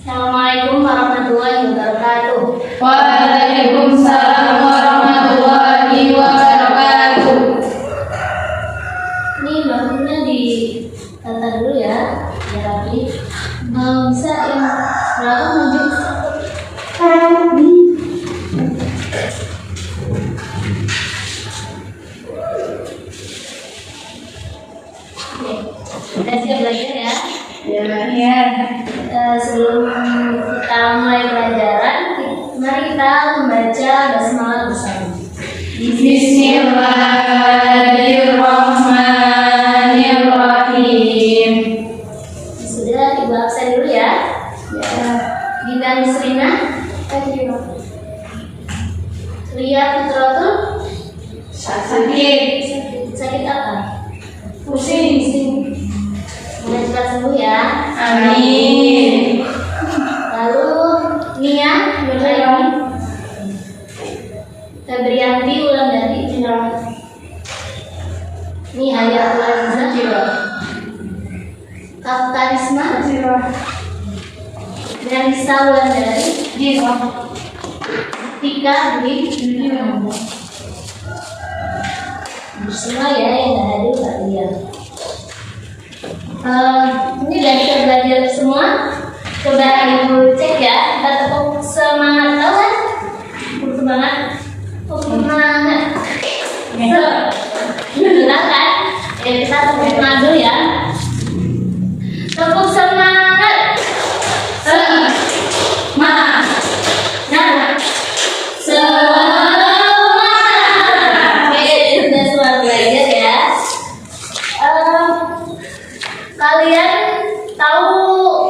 Assalamualaikum warahmatullahi wabarakatuh. Waalaikumsalam warahmatullahi wabarakatuh. Ini bahunya ditata dulu ya, biar rapi. Bisa yang berapa maju? Oke, udah siap belajar ya? Ya. Sebelum kita mulai pelajaran, mari kita membaca basmalah bersama. Bismillahirrahmanirrahim. Sudah, Ibu absen dulu ya. Dinda Nisrina, Ria Fitratul, sakit apa? Pusing. Mudah cepat sembuh ya. Amin. Lalu Nia, Febrianti Wulandari, Nihaya Ulazza, Kaftarisma, Nisa Wulandari, Tika Dwi, semua ya yang nggak hadir kalian. Ini udah bisa belajar semua. Coba Ibu cek ya, kita tepuk semangat, tahu kan? Tepuk semangat, silakan. Ya kita tepuk semangat dulu ya. Tepuk semangat. Oke, sudah semua belajar ya. Kalian tahu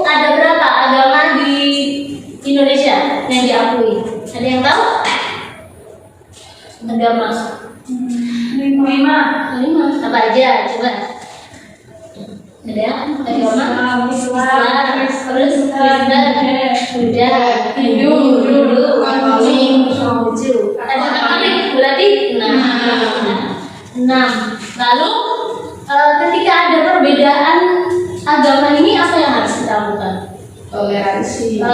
ada berapa agama di Indonesia yang diakui? Ada yang tahu? Agama 5. Apa aja? Coba. Ada yang agama? Islam, terus Kristen, Buddha, Hindu, Konghucu. Ada Katolik berarti 6. Lalu ketika ada perbedaan agama ini, apa yang harus kita lakukan? Toleransi.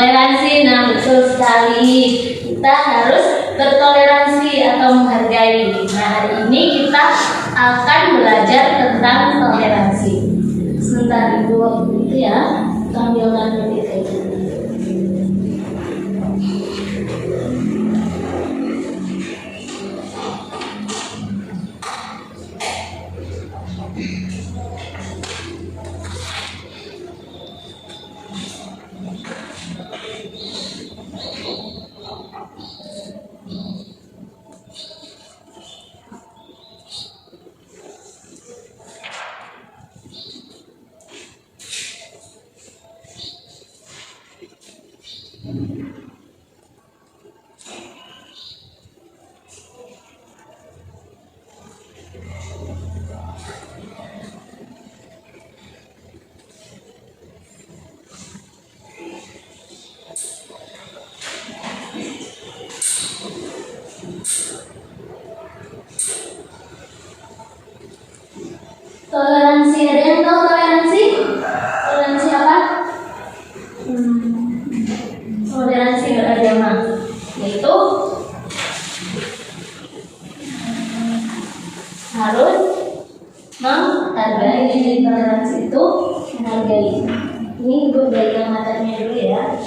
Nah, betul sekali. Kita harus bertoleransi atau menghargai. Nah, hari ini kita akan belajar tentang toleransi. Sebentar Ibu itu ya, tampilkan dulu itu. Toleransi, ada yang tahu toleransi? Toleransi apa? Toleransi beragama, yaitu harus menghargai. Toleransi itu menghargai. Ini Ibu pegang matanya dulu ya.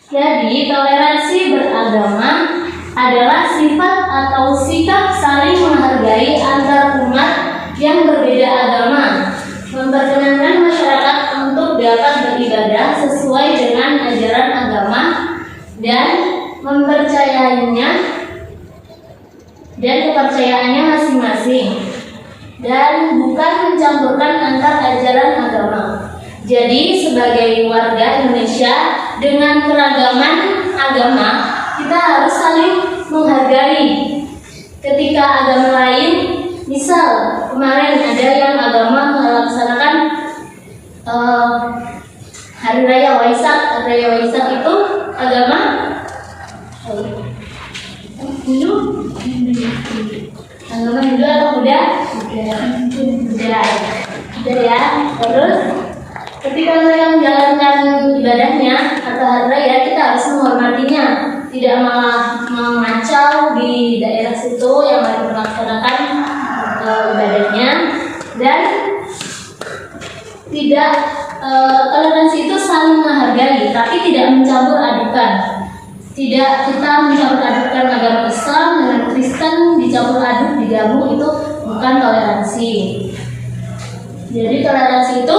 Jadi, toleransi beragama adalah sifat atau sikap saling menghargai antar umat yang berbeda agama, memperkenankan masyarakat untuk dapat beribadah sesuai dengan ajaran agama dan mempercayainya dan kepercayaannya masing-masing, dan bukan mencampurkan antar ajaran agama. Jadi, sebagai warga Indonesia, dengan keragaman agama, kita harus saling menghargai. Ketika agama lain, misal kemarin ada yang agama melaksanakan Hari Raya Waisak. Hari Raya Waisak itu agama Hindu, agama Hindu atau Buddha? Buddha ya. Terus ketika mereka menjalankan ibadahnya atau hari raya, kita harus menghormatinya, tidak malah mengacau di daerah situ yang lagi melaksanakan ibadahnya, dan tidak toleransi itu saling menghargai, tapi tidak mencampur adukan. Tidak kita mencampur adukan agama Islam dengan Kristen, dicampur aduk, digabung, itu bukan toleransi. Jadi toleransi itu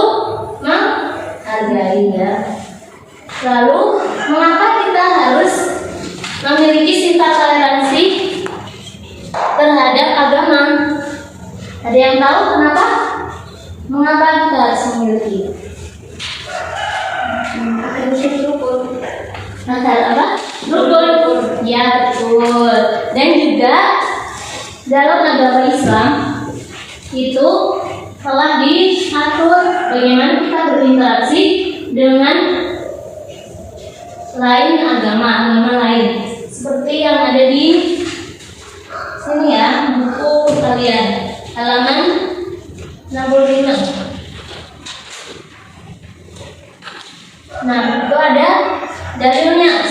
menghargai ya. Lalu mengapa kita harus memiliki sifat toleransi terhadap agama? Ada yang tahu kenapa? Mengapa kita harus memiliki? Masalah apa? Rukun. Ya, betul. Dan juga dalam agama Islam itu telah diatur bagaimana kita berinteraksi dengan agama lain, seperti yang ada di sini ya, buku kalian halaman 65. Nah, itu ada dalilnya,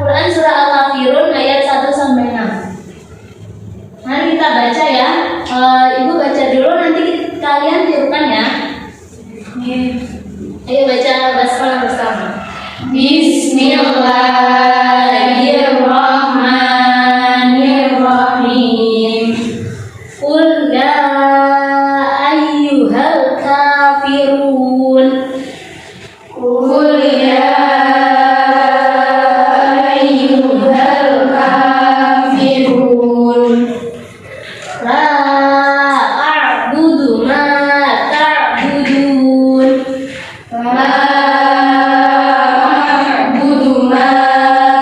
Quran surah Al-Kafirun ayat 1 sampai 6. Mari kita baca ya. Ibu baca dulu, nanti kalian tirukan ya. Ayo baca basmalah bersama. Bismillahirrahmanirrahim. Qul ya ayyuhal kafirun. Qul ya ayyuhal kafirun. La a'budu ma ta'budun. La a'budu ma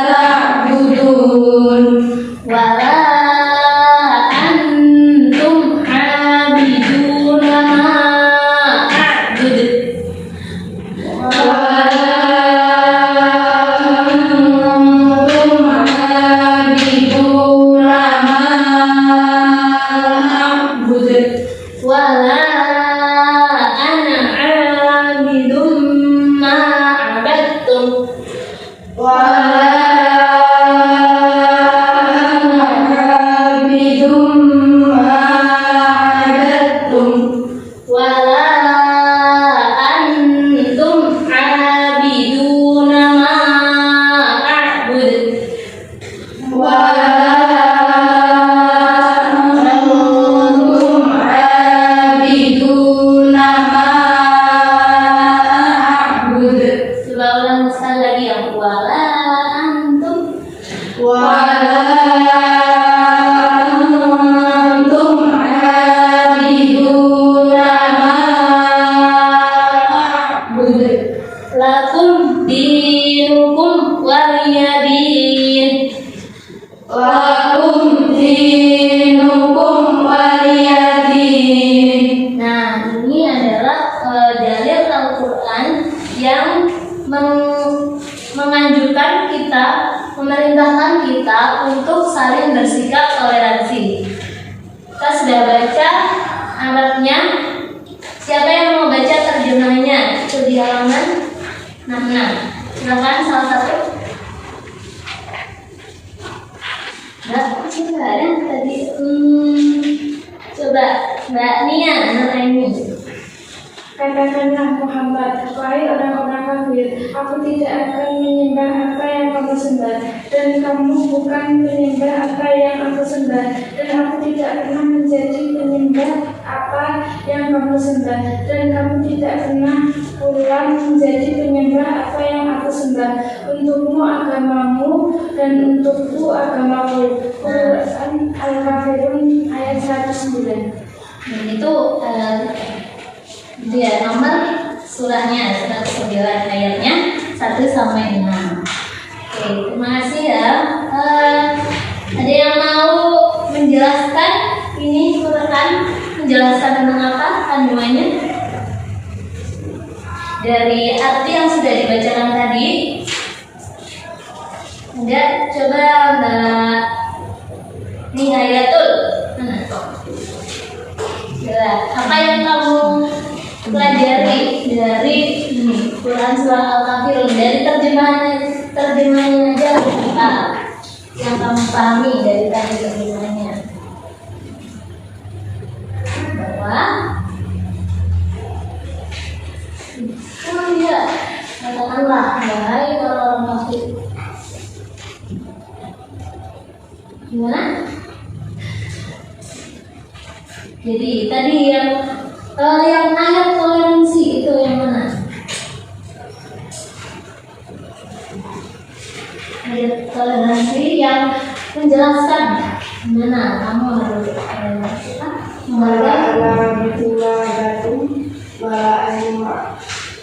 ta'budun. Wa la antum 'abiduna ma a'bud. Wa la antum 'abiduna ma a'bud. Wa la ana 'abidum ma 'abadtum. Wa la ana 'abidum ma 'abadtum. Wa la antum 'abiduna ma a'bud. Wa la antum 'abiduna ma a'bud. Coba ulang sekali lagi ya. Wa la antum. Wa la antum 'abiduna ma a'bud. Lakum dinukum waliyadin. Lakum dinukum waliyadin. Nah, ini adalah dalil Al-Quran yang menganjurkan kita, memerintahkan kita untuk saling bersikap toleransi. Kita sudah baca Arabnya. Siapa yang mau baca terjemahnya? Itu di halaman 66. Silakan salah satu. Nggak ada tadi. Coba Mbak Nia, anak ini. Katakanlah Muhammad, wahai orang-orang kafir, aku tidak akan menyembah apa yang kamu sembah, dan kamu bukan menyembah apa yang aku sembah, dan aku tidak pernah menjadi penyembah apa yang kamu sembah, dan kamu tidak pernah pula menjadi penyembah apa yang aku sembah. Untukmu agamamu, dan untukku agamaku. Quran Al-Kafirun ayat 109. Dan itu dia nomor surahnya 109 ayatnya 1 1 sampai 6. Oke, terima kasih ya. Ada yang mau menjelaskan ini Quran, menjelaskan tentang apa kandungannya? Dari arti yang sudah dibacakan tadi. Enggak, coba Mbak Nihayatul. Apa yang kamu pelajari dari ini Quran surah Al-Kafirun, dari terjemahannya aja apa yang kamu pahami dari tadi terjemahannya? Bahwa iya, katakanlah wahai orang kafir. Gimana? Jadi tadi yang ayat toleransi itu yang mana? Ayat toleransi yang menjelaskan mana kamu harus menghargai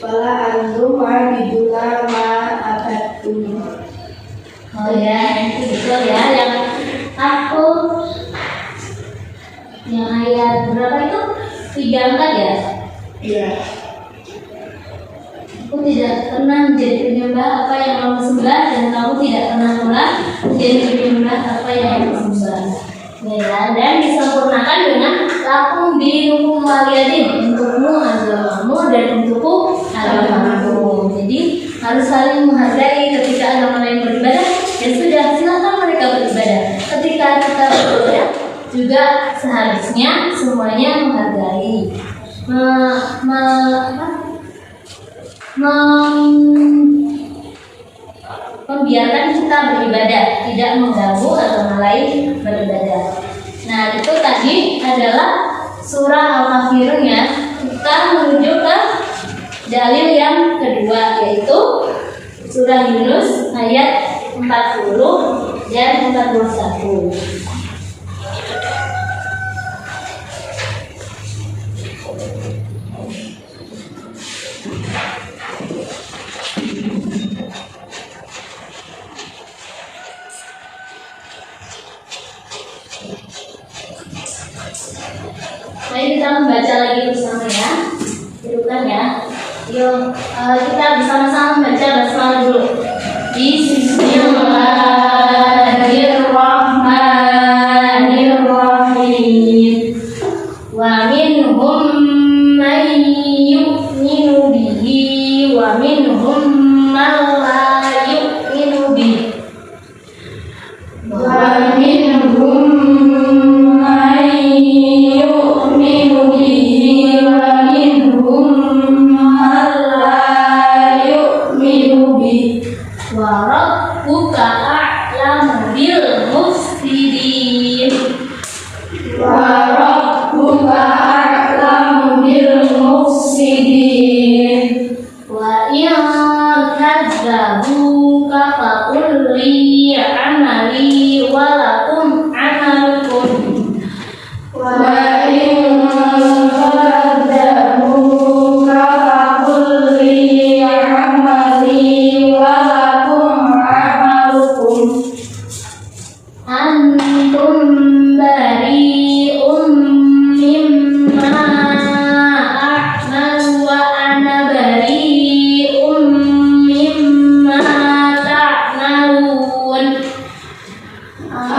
wala antum abiduna ma abattum. Oh ya, itu betul ya, yang aku yang ayat berapa itu? 3 angka ya? Iya. Aku tidak pernah menjadi penyembah apa yang kamu sembah, dan kamu tidak pernah pula menjadi penyembah apa yang kamu sembah. Ya, dan disempurnakan dengan lakum dinukum waliyadin, untukmu agamamu dan untukku agamaku. Jadi harus saling menghargai. Ketika agama lain beribadah, ya sudah, silakan mereka beribadah. Ketika kita beribadah juga seharusnya semuanya menghargai, membiarkan kita beribadah, tidak mengganggu agama lain beribadah. Nah, itu tadi adalah surah Al-Kafirun ya. Kita menuju ke dalil yang kedua, yaitu surah Yunus ayat 40 dan 41. Mari kita membaca lagi bersama ya. Dudukkan ya. Yuk, kita bersama-sama membaca basmalah dulu. Bismillahirrahmanirrahim. Wa minhum man yu'minu bihi wa minhum man la yu'minu bihi. Wa minhum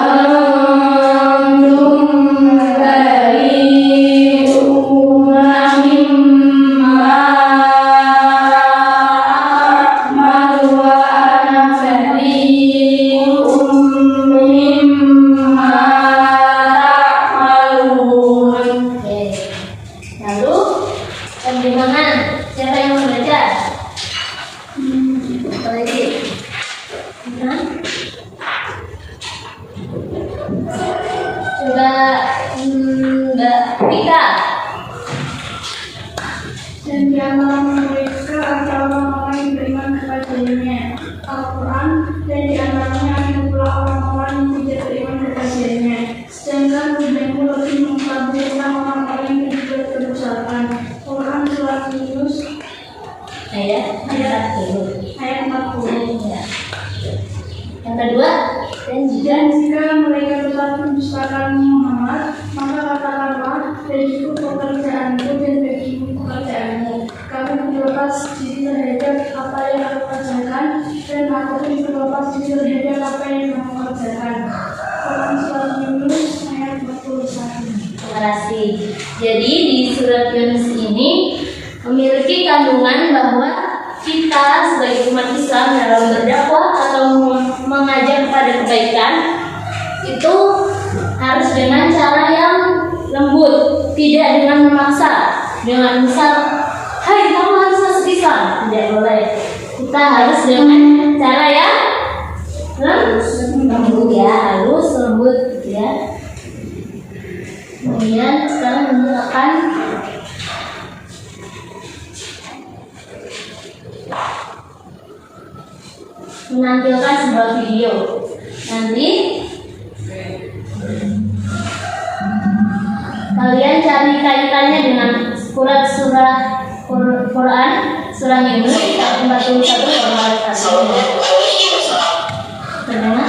Amin. kedua, dan jika mereka tetap mendustakan Muhammad, maka katakanlah, bagiku pekerjaanku dan bagimu pekerjaanmu. Kami berlepas diri terhadap apa yang aku kerjakan, dan aku pun berlepas diri terhadap apa yang kamu kerjakan. Quran Surat Yunus ayat 41. Terima kasih. Jadi di surat Yunus ini memiliki kandungan bahwa kita sebagai umat Islam dalam berdakwah atau mengajak kepada kebaikan itu harus dengan cara yang lembut, tidak dengan memaksa. Dengan misal, hai kamu harus masuk Islam, tidak boleh. Kita harus dengan cara yang lembut ya, halus, lembut ya. Kemudian sekarang menggunakan menampilkan sebuah video. Nanti kalian cari kaitannya dengan Quran surah Yunus ayat 41. Bagaimana?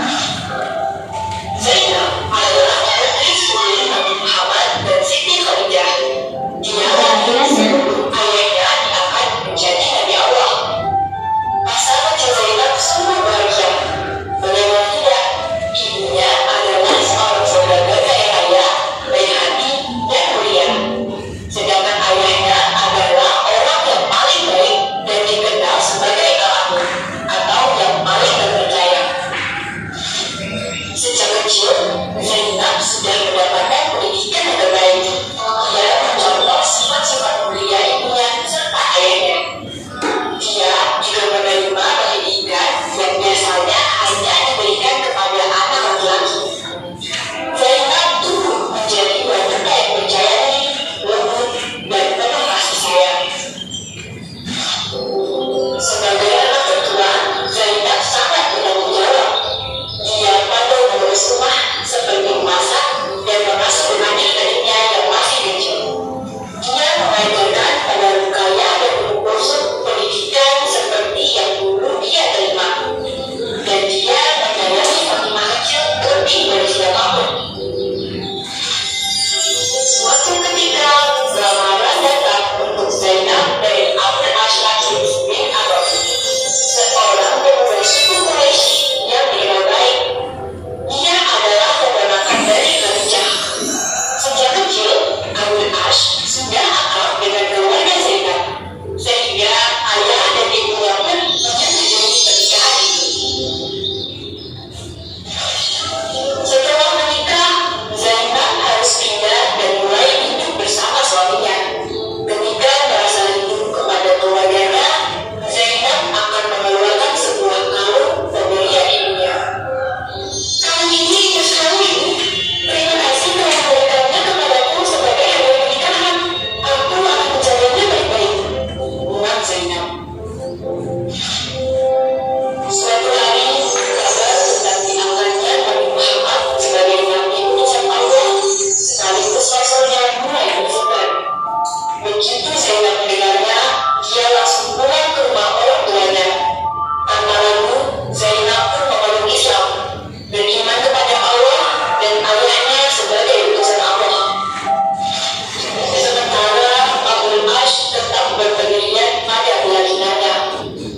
Tetap berpendirian pada keyakinannya.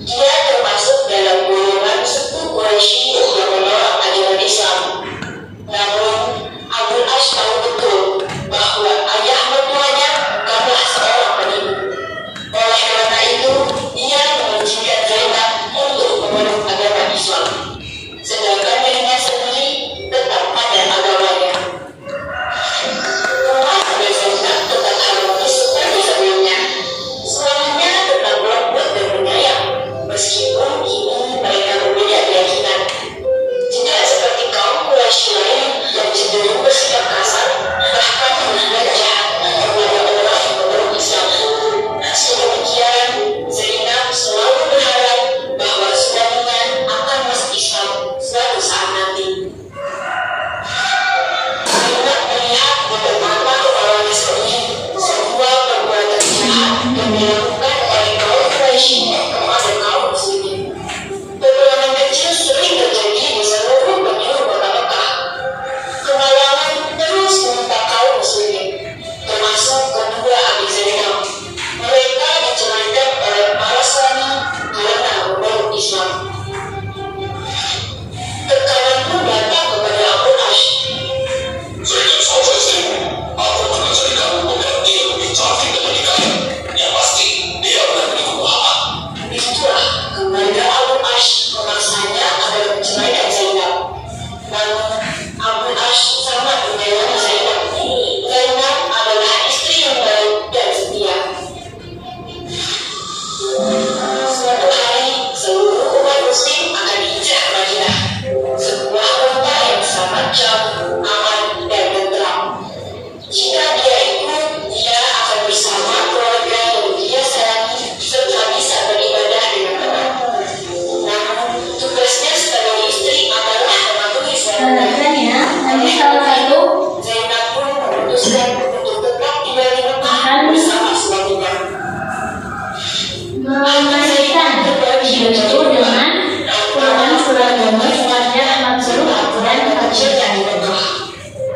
Dia Keluarga Abu Ash memaksanya agar menceraikan Zainab. Namun Abu Ash sangat menyayangi Zainab. Zainab adalah istri yang baik dan setia. Suatu hari seluruh umat muslim akan hijrah ke Madinah, sebuah kota yang sangat jauh, aman dan tentram. Jika dia ikut, dia akan bersama keluarga yang dia sayangi serta bisa beribadah dengan tenang. Namun tugasnya sebagai istri adalah mematuhi suaminya. Perhatikan ya, nanti salah satu Zainab pun memutuskan untuk tetap tinggal di Mekah bersama suaminya. mengaitkan video itu dengan Quran surat Yunus wajah makhluk dan Kecil yang di Mekah.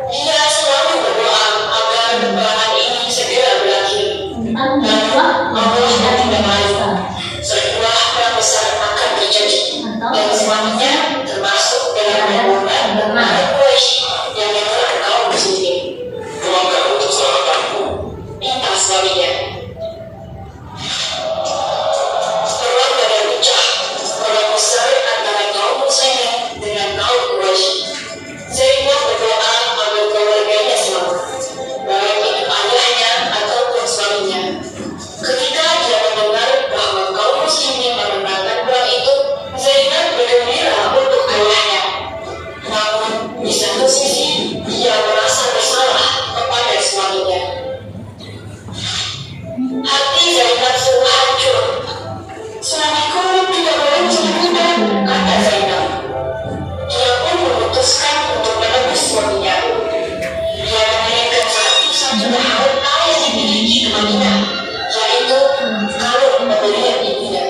Dia selalu berdoa agar peperangan ini segera berakhir. Allah Allah tidak mau sebuah perang besar akan terjadi, dan suaminya termasuk dalam rombongan orang Quraisy yang menyerang kaum muslimin. Tolonglah untuk selamatkanku, minta suaminya. Perang Badar pecah, perang besar antara kaum muslimin dengan kaum Quraisy. Zainab berdoa agar keluarganya selamat, baik itu ayahnya ataupun suaminya. Ketika dia mendengar bahwa kaum muslimin memenangkan perang itu, Zainab bergembira untuk ayahnya. Namun di satu sisi dia merasa bersalah kepada suaminya. Hati Zainab sungguh hancur. Suamiku tidak boleh jadi muda, kata Zainab. Dia pun memutuskan untuk menebus suaminya. Dia mengirimkan satu-satunya harta yang dimiliki ke Madinah, yaitu kalung pemberian ibunya.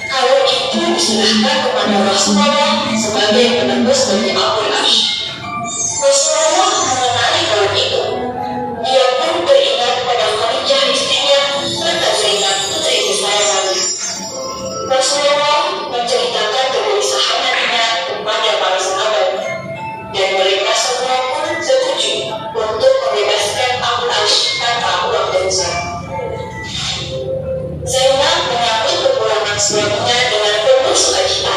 Kalung itu diserahkan kepada Rasulullah sebagai penebus bagi Abu Ash. Rasulullah mengenali kalung itu. Dia pun beringat pada Khadijah istrinya serta Zainab putri kesayangannya. Rasulullah menceritakan kegelisahannya kepada para sahabat, dan mereka semua pun setuju untuk membebaskan Abu Ash tanpa uang tebusan. Zainab menyambut kepulangan suaminya dengan penuh sukacita.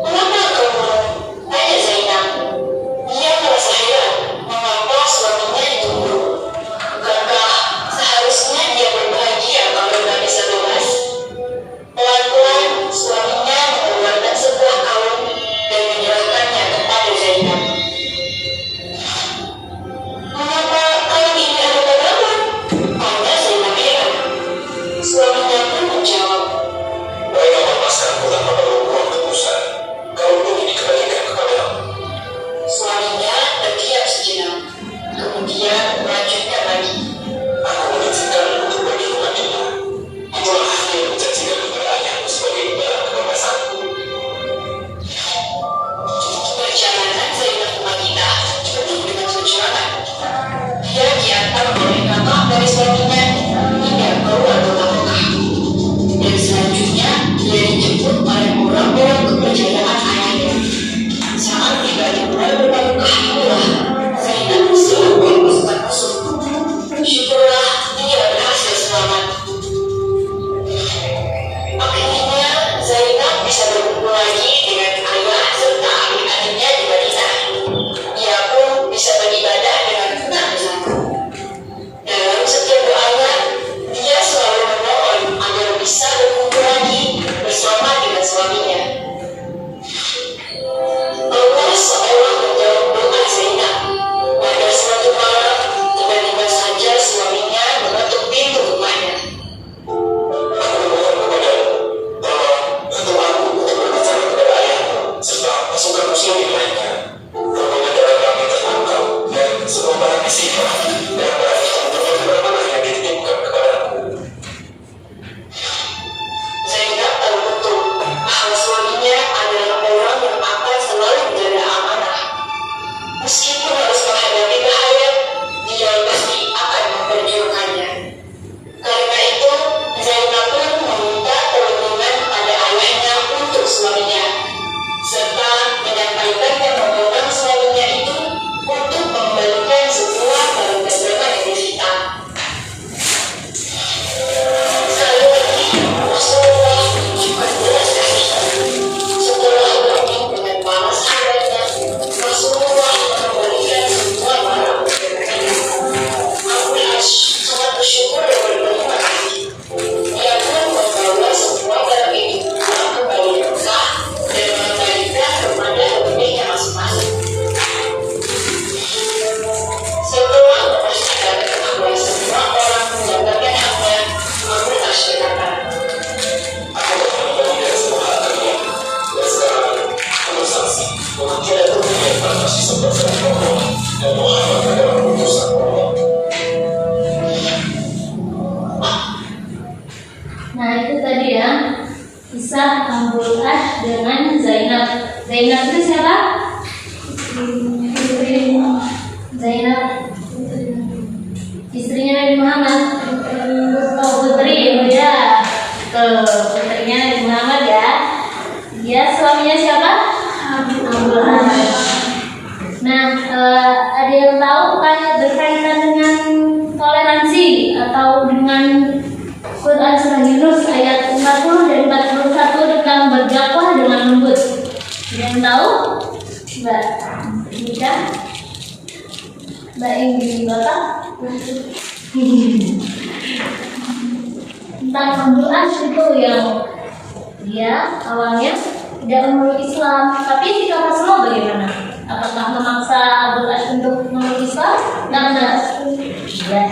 "Kenapa kau pulang?" tanya Zainab. Dia merasa heran mengapa suaminya ditunggu. Bukankah seharusnya dia berbahagia kalau tidak bisa bebas? Pelan-pelan suaminya mengeluarkan sebuah kalung dan menyerahkannya kepada Zainab. "Mengapa kalung ini ada padamu?" tanya Zainab heran. Suaminya pun menjawab, "Baiklah melepaskanku tanpa perlu uang tebusan. Kalung ini dikembalikan kepadamu." Suaminya terdiam sejenak, kemudian melanjutkan lagi, "Aku mengizinkan untuk pergi ke Madinah. Itulah yang menjanjikan kepada ayahmu sebagai imbalan kebebasanku." Perjalanan Zainab ke Madinah penuh dengan perjuangan. Dia diantar oleh kakak dari suaminya hingga keluar kota Mekah, dan selanjutnya dia dijemput oleh orang-orang kepercayaan ayahnya. Saat tiba di mulai Mekah itulah Zainab selalu pasukan musuh. Syukurlah dia berhasil selamat. Akhirnya Zainab bisa berkumpul lagi dengan ayah serta adik-adiknya di Madinah. Dia pun bisa beribadah dengan tenang di sana. Dalam setiap doanya, dia selalu memohon agar bisa berkumpul lagi bersama dengan suami. itu tadi ya, kisah Abdul Ash dengan Zainab. Zainab itu siapa? Zainab istrinya Nabi Muhammad. Oh, putri, ya, putrinya Nabi Muhammad ya. Dia suaminya siapa? Abdul Ash. Nah, ada yang tahu kayak berkaitan dengan toleransi atau dengan Quran surah Yunus ayat 40 dan 41 tentang berdakwah dengan lembut. Ada yang tahu? Mbak Nika? Mbak Inggi Bapak? Tentang Abdul Ash itu yang dia awalnya tidak memeluk Islam, tapi sikap Rasulullah bagaimana? Apakah memaksa Abdul Ash untuk memeluk Islam? Ya,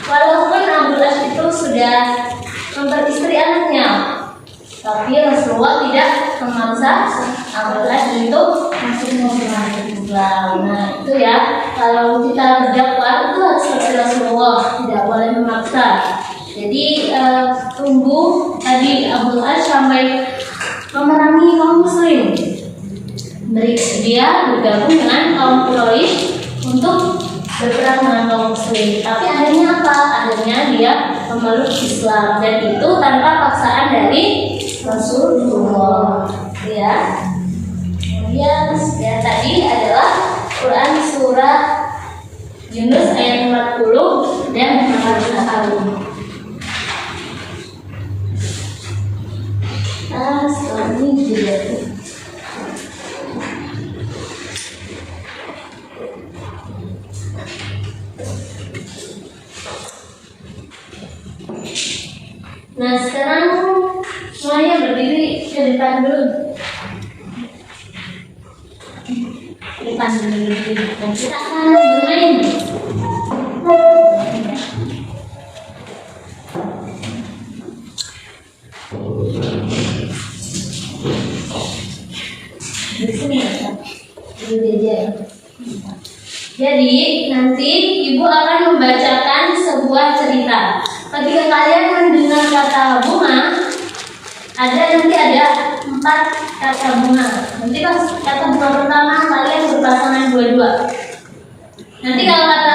walaupun Abdul Ash itu sudah memperistri anaknya, tapi Rasulullah tidak memaksa Abdul Ash untuk masuk Islam. Nah itu ya, kalau kita berdakwah itu harus seperti Rasulullah, tidak boleh memaksa. Jadi tunggu tadi Abdul Ash sampai memerangi kaum muslim. Dia bergabung dengan kaum Quraisy untuk berperang dengan kaum muslim. Tapi akhirnya apa? Akhirnya dia memeluk Islam, dan itu tanpa paksaan dari Rasulullah. Ya. Kemudian ya, tadi adalah Quran surah Yunus ayat 40 dan 41. Setelah ini juga nah sekarang semuanya berdiri ke depan dulu. Depan dulu, dan kita akan bermain. Di sini ya, jadi nanti ibu akan membacakan sebuah cerita. Ketika kalian mendengar kata bunga, nanti ada 4 kata bunga. Nanti pas kata bunga pertama kalian berpasangan 2-2. Nanti kalau kata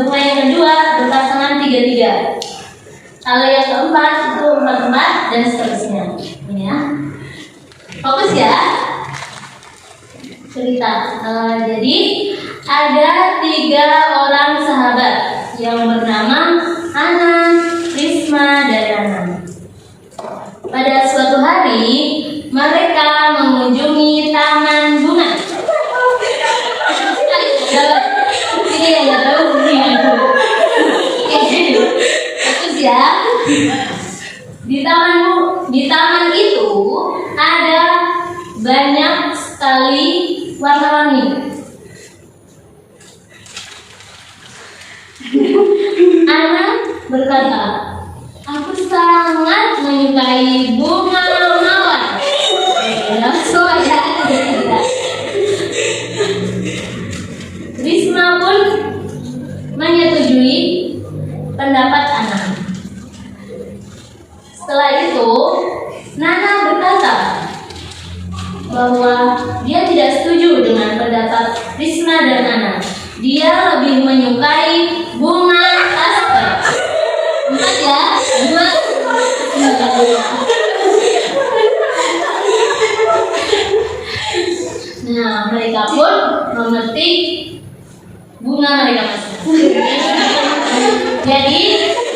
bunga yang kedua berpasangan 3-3. Kalau yang keempat itu 4-4 dan seterusnya. Ini ya. Fokus ya. Cerita. Jadi ada 3 orang sahabat yang bernama Ana, Risma, dan Nana. Pada suatu hari mereka mengunjungi taman bunga. Ini yang nggak tahu ini. Fokus ya. Di taman itu ada banyak sekali warna-warni. Ana berkata, aku sangat menyukai bunga mawar. Langsung aja. Risma pun menyetujui pendapat Ana. Setelah itu, Nana berkata bahwa dia tidak setuju dengan pendapat Risma dan Nana. Dia lebih menyukai bunga asper. 4 ya, 2. Nah, mereka pun memetik bunga mereka masing-masing. Jadi,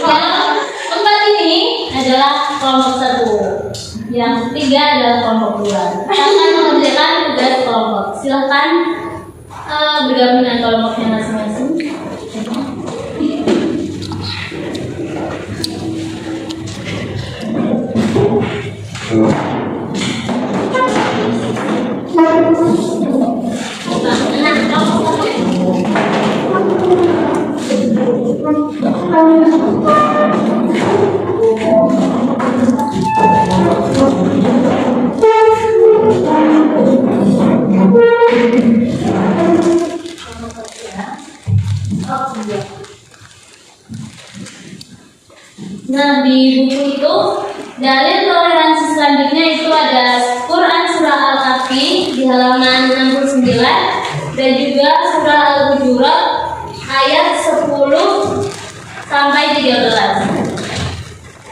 yang 4 ini adalah kelompok 1. Yang 3 adalah kelompok 2. Kita akan mengerjakan tugas kelompok. Silahkan bergabung dengan kelompoknya masing-masing. Nah, di buku itu Dalil toleransi selanjutnya itu ada Quran surah Al-Kahfi di halaman 69 dan juga surah Al-Hujurat ayat 10 sampai 13.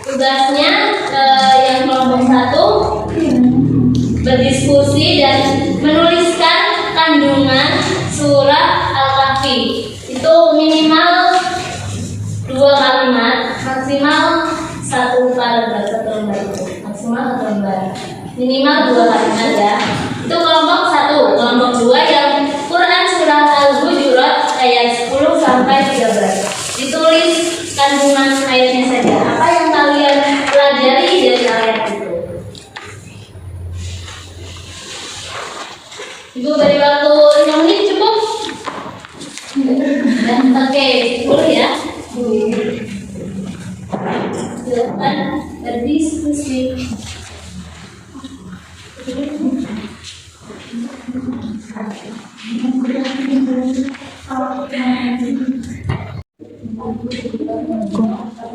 Tugasnya yang kelompok 1 berdiskusi dan menuliskan kandungan surah Al-Kahfi. Itu minimal 2 kalimat, maksimal 1 paragraf, 1 lembar itu. Maksimal 1 lembar. Minimal 2 kalimat ya. Itu kelompok 1. Kelompok 2 yang Quran surah Al-Hujurat ayat 10 sampai 13. Ditulis kandungan ayatnya saja. Apa yang kalian pelajari dari ayat itu? Ibu beri waktu 5 menit cukup? Oke, 10 ya. Silakan berdiskusi.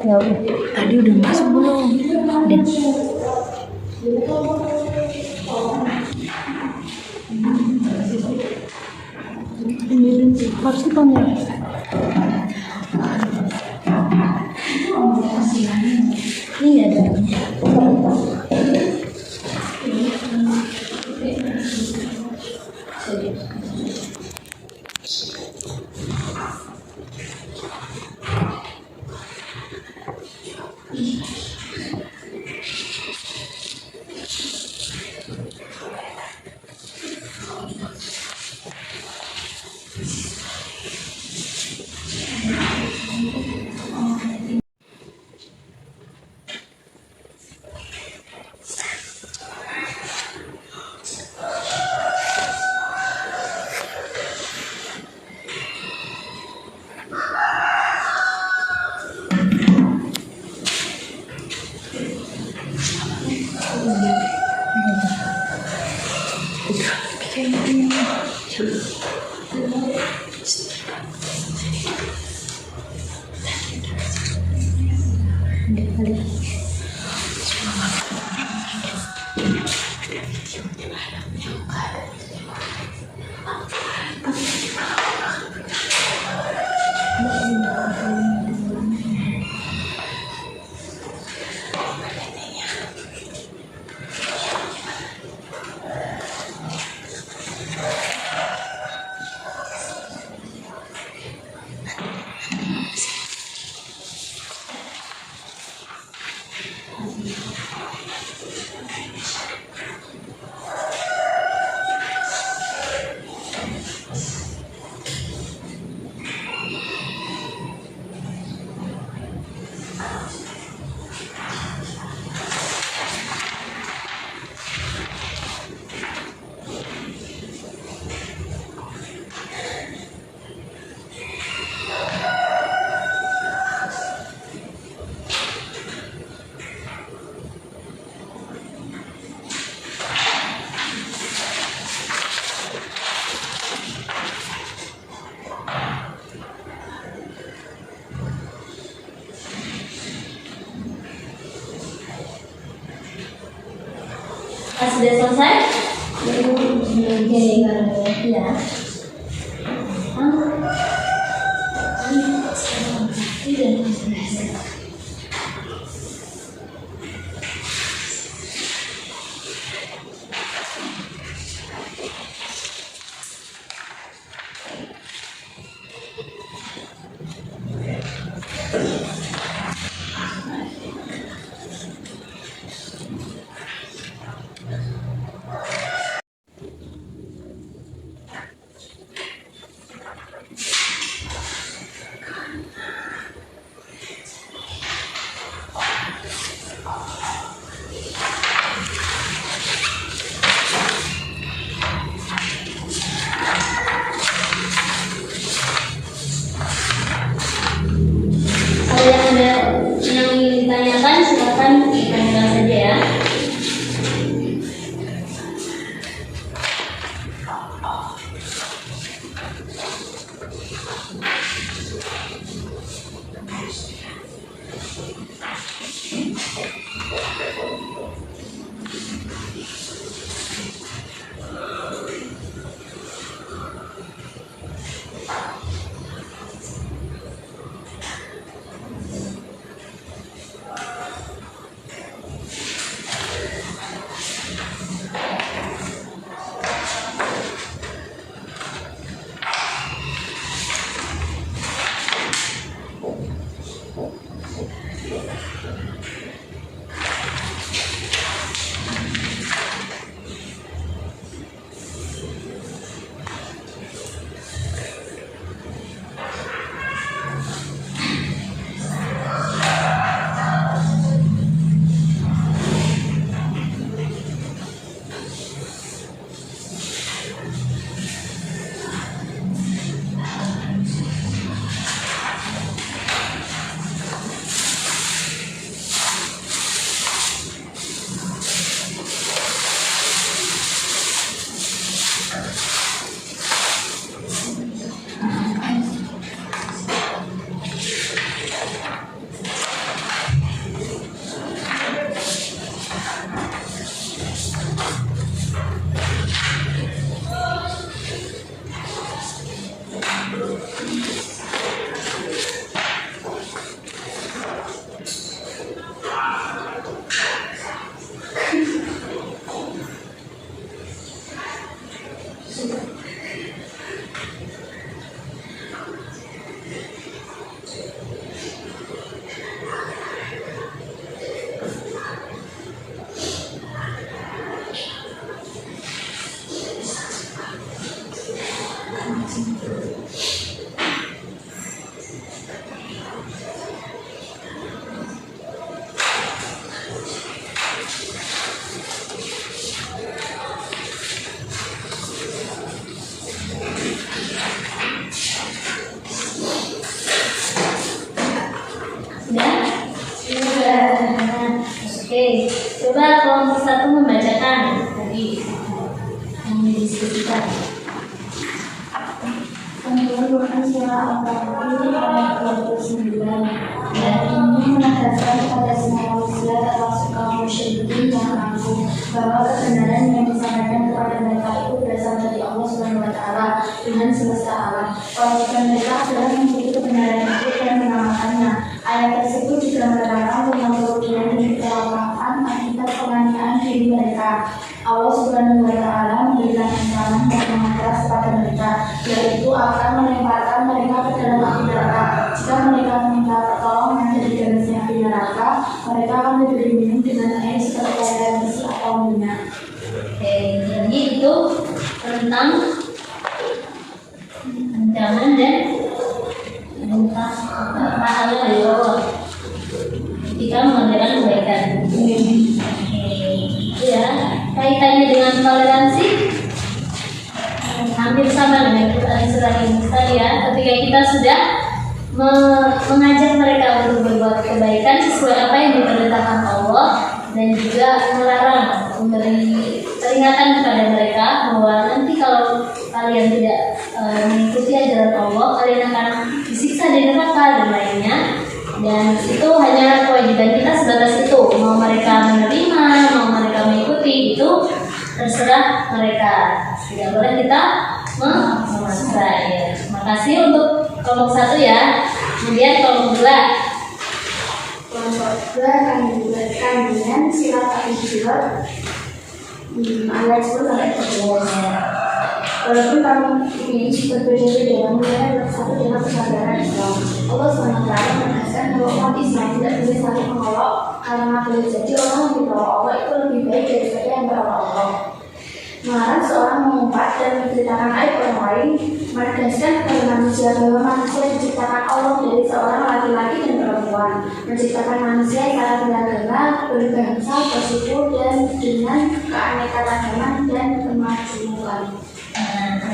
Ya udah, tadi udah masuk belum? Udah. Harus dipanggil. Ini ada. Sudah selesai? Oke, ya. Sudah? Oke, coba kelompok satu membacakan tadi yang didiskusikan. Pembunuhan surah Al-Baqarah ayat 29 dan ini menegaskan kepada semua manusia termasuk kaum musyrikin yang mengaku bahwa kebenaran yang disampaikan kepada mereka itu berasal dari Allah Subhanahu wa Ta'ala, Tuhan semesta alam. Walaupun mereka telah mengikuti kebenaran itu dan mengamalkannya. Ayat tersebut juga menerangkan tentang kerugian dan kecelakaan akibat penganiayaan diri mereka. Allah Subhanahu wa Ta'ala memberikan ancaman dan mengancam kepada mereka, yaitu akan melemparkan mereka ke dalam api neraka. Jika mereka meminta pertolongan dari jenisnya api neraka, mereka akan diberi minum dengan air seperti air besi atau minyak. Oke, jadi itu tentang ancaman dan pahala dari Allah jika mengerjakan kebaikan. Oke, itu ya. Kaitannya dengan toleransi hampir sama dengan kita surah ini tadi ya. Ketika kita sudah mengajak mereka untuk berbuat kebaikan sesuai apa yang diperintahkan Allah dan juga melarang, memberi peringatan kepada mereka bahwa nanti kalau kalian tidak mengikuti ajaran Allah, kalian akan disiksa di neraka dan lainnya. Dan itu hanya kewajiban kita sebatas itu. Mau mereka menerima, mau mereka mengikuti, itu terserah mereka. Tidak boleh kita memaksa ya. Terima kasih untuk kelompok satu ya. Kemudian kelompok dua. Kelompok 2 akan dibuatkan dengan surat Al-Hijr ayat 10 sampai 11. Walaupun kamu ini berbeda-beda, mulai bersatu dengan persaudaraan Islam. Allah SWT menegaskan bahwa umat Islam tidak boleh saling menolak karena boleh jadi orang yang dibawa Allah itu lebih baik daripada yang berawal Allah. Melarang seorang mengumpat dan menceritakan aib orang lain, menegaskan kepada manusia bahwa manusia diciptakan Allah dari seorang laki-laki dan perempuan, menciptakan manusia secara beragama, berbangsa, bersuku, dan dengan keanekaragaman dan kemajuan.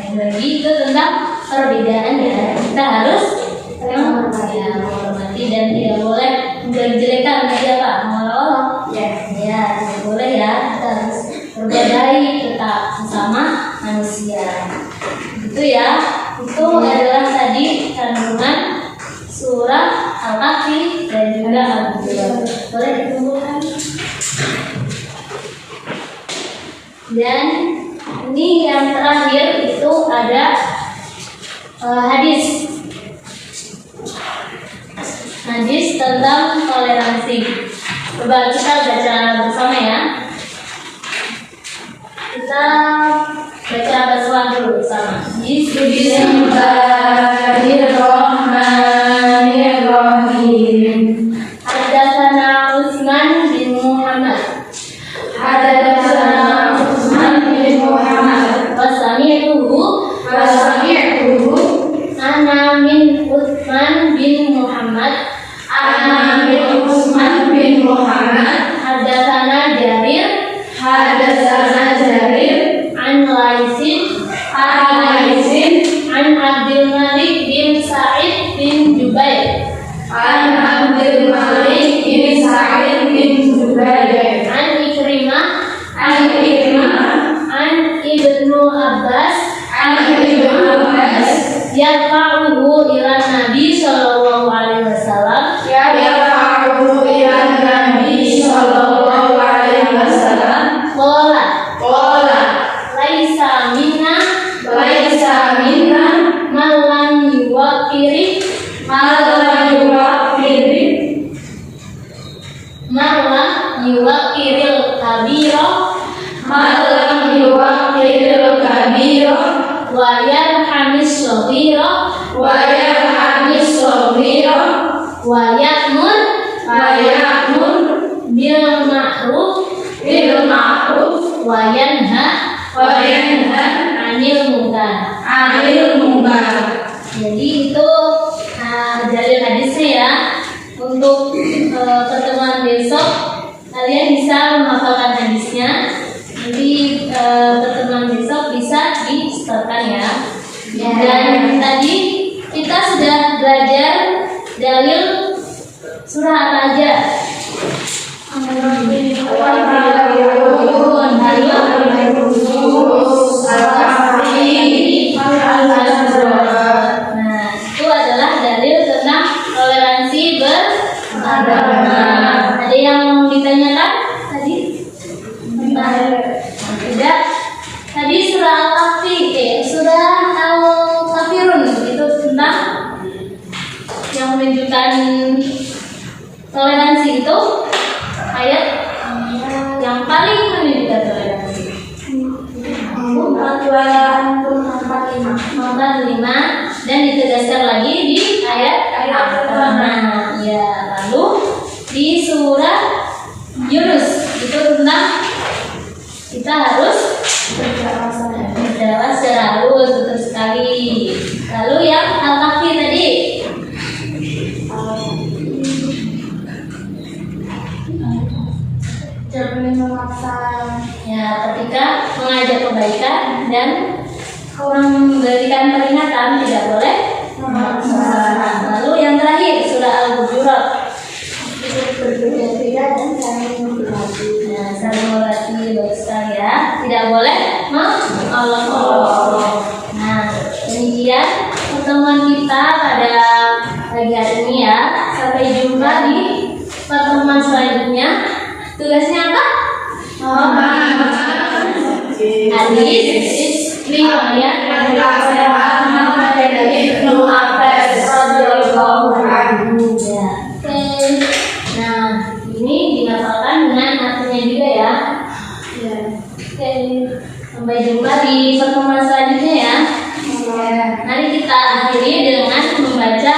Lagi itu tentang perbedaan ya. Kita harus menghormati dan tidak boleh menjelek-jelekan siapa Allah. Ya, tidak boleh ya. Kita harus berbuat baik, tetap sesama manusia. Itu ya. Itu adalah tadi kandungan surah Al-Kahfi dan juga Al-Baqarah. Boleh dikumpulkan. Dan ini yang terakhir itu ada hadis tentang toleransi. Coba kita baca bersama ya. Kita baca basmalah dulu bersama. Bismillahirrahmanirrahim. Hadatsana Utsman bin Muhammad. Ana min Utsman bin Muhammad. Hadatsana Jarir an Laisin an Abdul Malik bin Sa'id bin Jubair an Ikrimah an Ibnu Abbas yarfa'uhu ila Nabi sallallahu alaihi wasallam qala laisa minna man lam yuwaqiri kabira wa yarhamis shaghira wa ya'mur bil ma'ruf wa yanha 'anil munkar. Jadi itu dalil hadisnya ya. Untuk pertemuan besok kalian bisa menghafalkan hadisnya Dan tadi kita sudah belajar dalil surah apa aja? Nah, itu adalah dalil tentang toleransi beragama. Ada yang mau ditanyakan tadi? Tidak. Tadi surah Al-Kahfi, surah Al-Kafirun itu tentang yang menunjukkan toleransi itu ayat yang paling menunjukkan toleransi. 45 dan ditegaskan lagi di ayat pertama. Ya, lalu di surah Yunus itu tentang kita harus berdakwah secara halus, betul sekali. Lalu yang Al-Kahfi tadi ya, ketika mengajak kebaikan dan memberikan peringatan tidak boleh memaksa. Lalu yang terakhir surah Al-Hujurat berbeda-beda dan saling menghormati. Nah, saling menghormati bagus sekali ya. Tidak boleh mengolok-olok. Nah, demikian pertemuan kita pada pagi hari ini ya. Sampai jumpa di pertemuan selanjutnya. Tugasnya apa? Hadis riwayat Ibnu Abbas radhiyallahu anhu. Nah, ini dihafalkan dengan artinya juga ya. Oke. Sampai jumpa di pertemuan selanjutnya ya. Mari kita akhiri dengan membaca